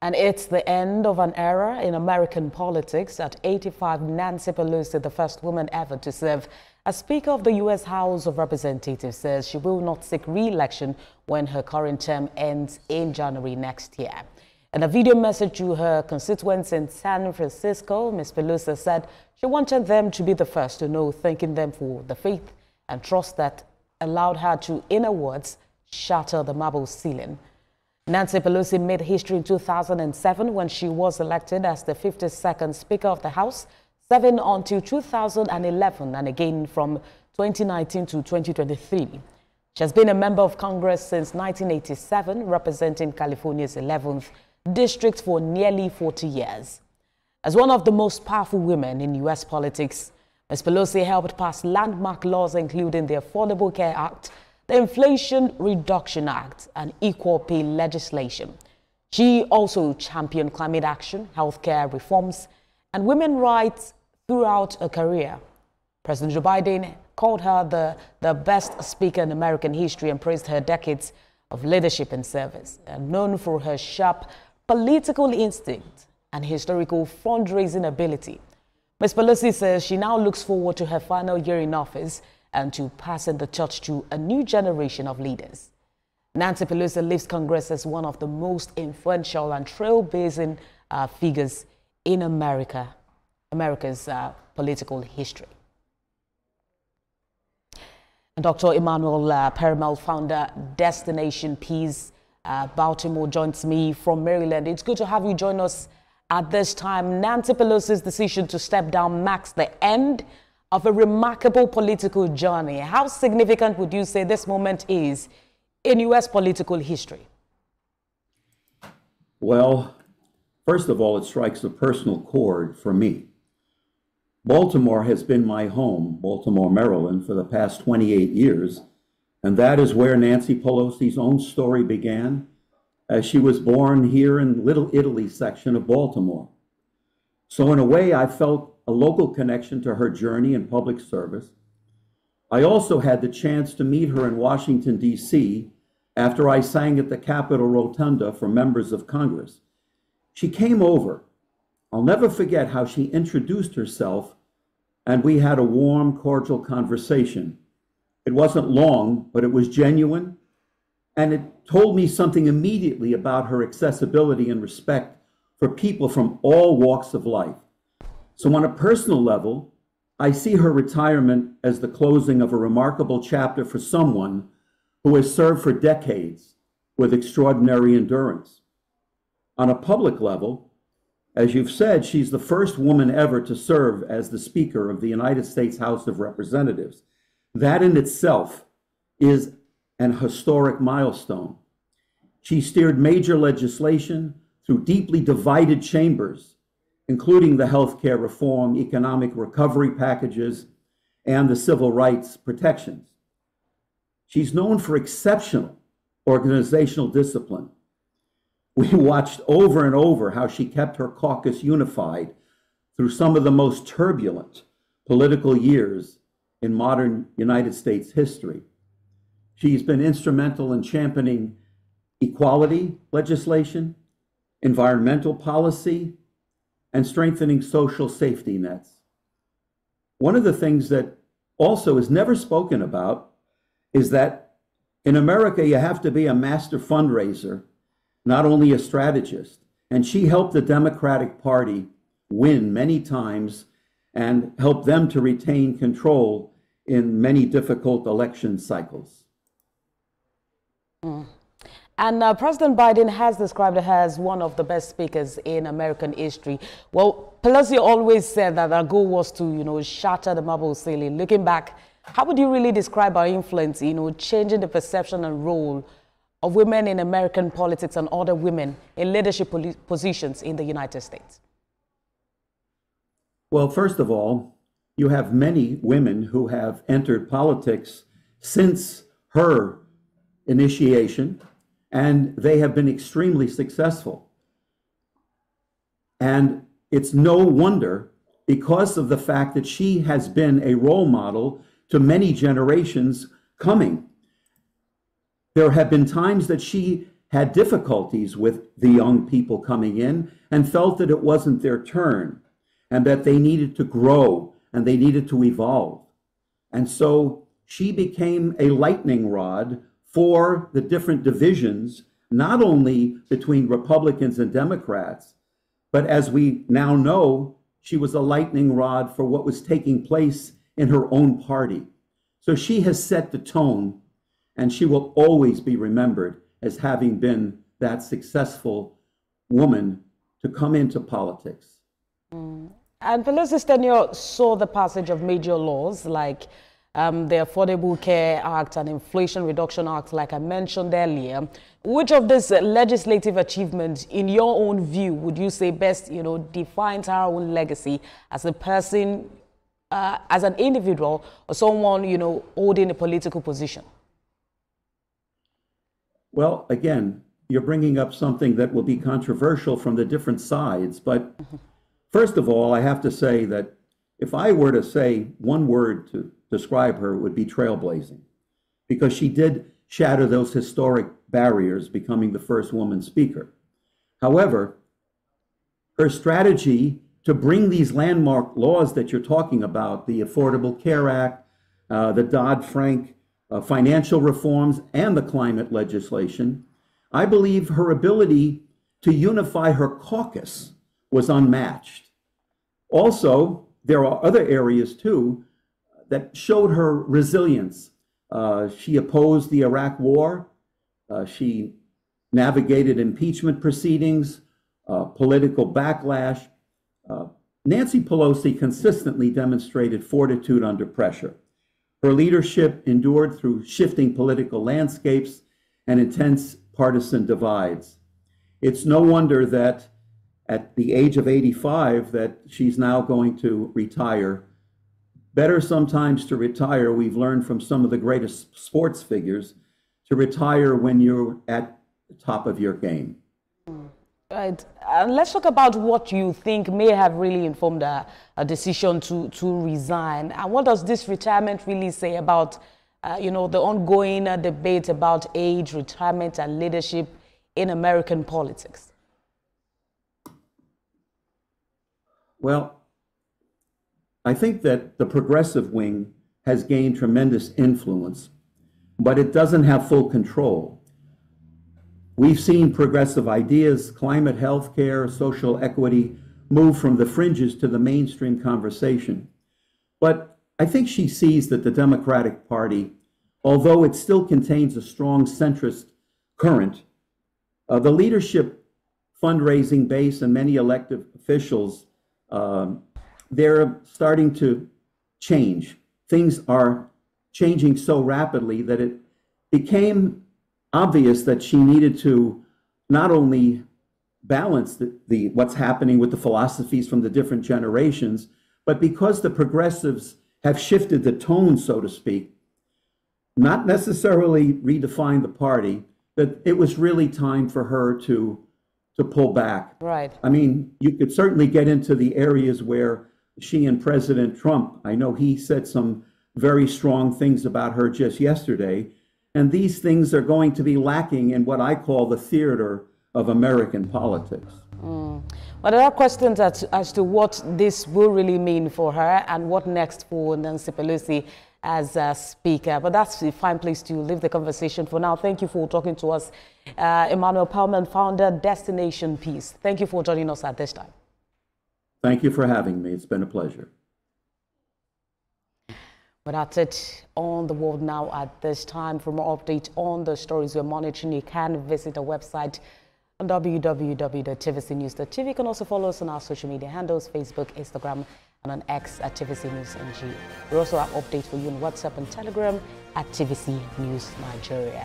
And it's the end of an era in American politics. At 85, Nancy Pelosi, the first woman ever to serve as Speaker of the U.S. House of Representatives, says she will not seek re-election when her current term ends in January next year. In a video message to her constituents in San Francisco, Ms. Pelosi said she wanted them to be the first to know, thanking them for the faith and trust that allowed her to, in her words, shatter the marble ceiling. Nancy Pelosi made history in 2007 when she was elected as the 52nd Speaker of the House, serving until 2011 and again from 2019 to 2023. She has been a member of Congress since 1987, representing California's 11th district for nearly 40 years. As one of the most powerful women in U.S. politics, Ms. Pelosi helped pass landmark laws including the Affordable Care Act, the Inflation Reduction Act, and equal pay legislation. She also championed climate action, healthcare reforms, and women's rights throughout her career. President Joe Biden called her the best speaker in American history and praised her decades of leadership and service. And known for her sharp political instinct and historical fundraising ability, Ms. Pelosi says she now looks forward to her final year in office and to passing the torch to a new generation of leaders. Nancy Pelosi leaves Congress as one of the most influential and trailblazing figures in America's political history. And Dr. Emmanuel Perimel, founder, Destination Peace Baltimore, joins me from Maryland. It's good to have you join us at this time. Nancy Pelosi's decision to step down marks the end of a remarkable political journey. How significant would you say this moment is in U.S. political history? Well, first of all, it strikes a personal chord for me. Baltimore has been my home, Baltimore, Maryland, for the past 28 years, and that is where Nancy Pelosi's own story began, as she was born here in Little Italy section of Baltimore. So in a way, I felt a local connection to her journey in public service. I also had the chance to meet her in Washington, D.C. after I sang at the Capitol Rotunda for members of Congress. She came over. I'll never forget how she introduced herself, and we had a warm, cordial conversation. It wasn't long, but it was genuine, and it told me something immediately about her accessibility and respect for people from all walks of life. So on a personal level, I see her retirement as the closing of a remarkable chapter for someone who has served for decades with extraordinary endurance. On a public level, as you've said, she's the first woman ever to serve as the Speaker of the United States House of Representatives. That in itself is an historic milestone. She steered major legislation through deeply divided chambers, including the healthcare reform, economic recovery packages, and the civil rights protections. She's known for exceptional organizational discipline. We watched over and over how she kept her caucus unified through some of the most turbulent political years in modern United States history. She's been instrumental in championing equality legislation, environmental policy, and strengthening social safety nets. One of the things that also is never spoken about is that in America, you have to be a master fundraiser, not only a strategist. And she helped the Democratic Party win many times and helped them to retain control in many difficult election cycles. And President Biden has described her as one of the best speakers in American history. Well, Pelosi always said that her goal was to, shatter the marble ceiling. Looking back, how would you really describe her influence, changing the perception and role of women in American politics and other women in leadership positions in the United States? Well, first of all, you have many women who have entered politics since her initiation, and they have been extremely successful. And it's no wonder, because of the fact that she has been a role model to many generations coming. There have been times that she had difficulties with the young people coming in and felt that it wasn't their turn and that they needed to grow and they needed to evolve. And so she became a lightning rod for the different divisions, not only between Republicans and Democrats, but as we now know, she was a lightning rod for what was taking place in her own party. So she has set the tone, and she will always be remembered as having been that successful woman to come into politics. And Pelosi's tenure saw the passage of major laws like the Affordable Care Act and Inflation Reduction Act, like I mentioned earlier. Which of these legislative achievements, in your own view, would you say best, defines her own legacy as a person, as an individual, or someone, holding a political position? Well, again, you're bringing up something that will be controversial from the different sides. But first of all, I have to say that if I were to say one word to describe her, it would be trailblazing, because she did shatter those historic barriers, becoming the first woman speaker. However, her strategy to bring these landmark laws that you're talking about, the Affordable Care Act, the Dodd-Frank financial reforms, and the climate legislation, I believe her ability to unify her caucus was unmatched. Also, there are other areas too that showed her resilience. She opposed the Iraq War. She navigated impeachment proceedings, political backlash. Nancy Pelosi consistently demonstrated fortitude under pressure. Her leadership endured through shifting political landscapes and intense partisan divides. It's no wonder that at the age of 85 that she's now going to retire. Better sometimes to retire, we've learned from some of the greatest sports figures, to retire when you're at the top of your game. Right. Let's talk about what you think may have really informed a decision to resign. And what does this retirement really say about, the ongoing debate about age, retirement, and leadership in American politics? Well, I think that the progressive wing has gained tremendous influence, but it doesn't have full control. We've seen progressive ideas, climate, healthcare, social equity, move from the fringes to the mainstream conversation. But I think she sees that the Democratic Party, although it still contains a strong centrist current, the leadership, fundraising base, and many elected officials, they're starting to change. Things are changing so rapidly that it became obvious that she needed to not only balance what's happening with the philosophies from the different generations, but because the progressives have shifted the tone, so to speak, not necessarily redefine the party, that it was really time for her to pull back. Right. I mean, you could certainly get into the areas where she and President Trump, I know he said some very strong things about her just yesterday, and these things are going to be lacking in what I call the theater of American politics. But there are questions as to what this will really mean for her and what next for Nancy Pelosi as a speaker. But that's a fine place to leave the conversation for now. Thank you for talking to us. Emmanuel Palman, founder, Destination Peace. Thank you for joining us at this time. Thank you for having me. It's been a pleasure. But that's it on the world now at this time. For more updates on the stories we're monitoring, you can visit our website on www.tvcnews.tv. You can also follow us on our social media handles, Facebook, Instagram, and on X at TVC News NG. We also have updates for you on WhatsApp and Telegram at TVC News Nigeria.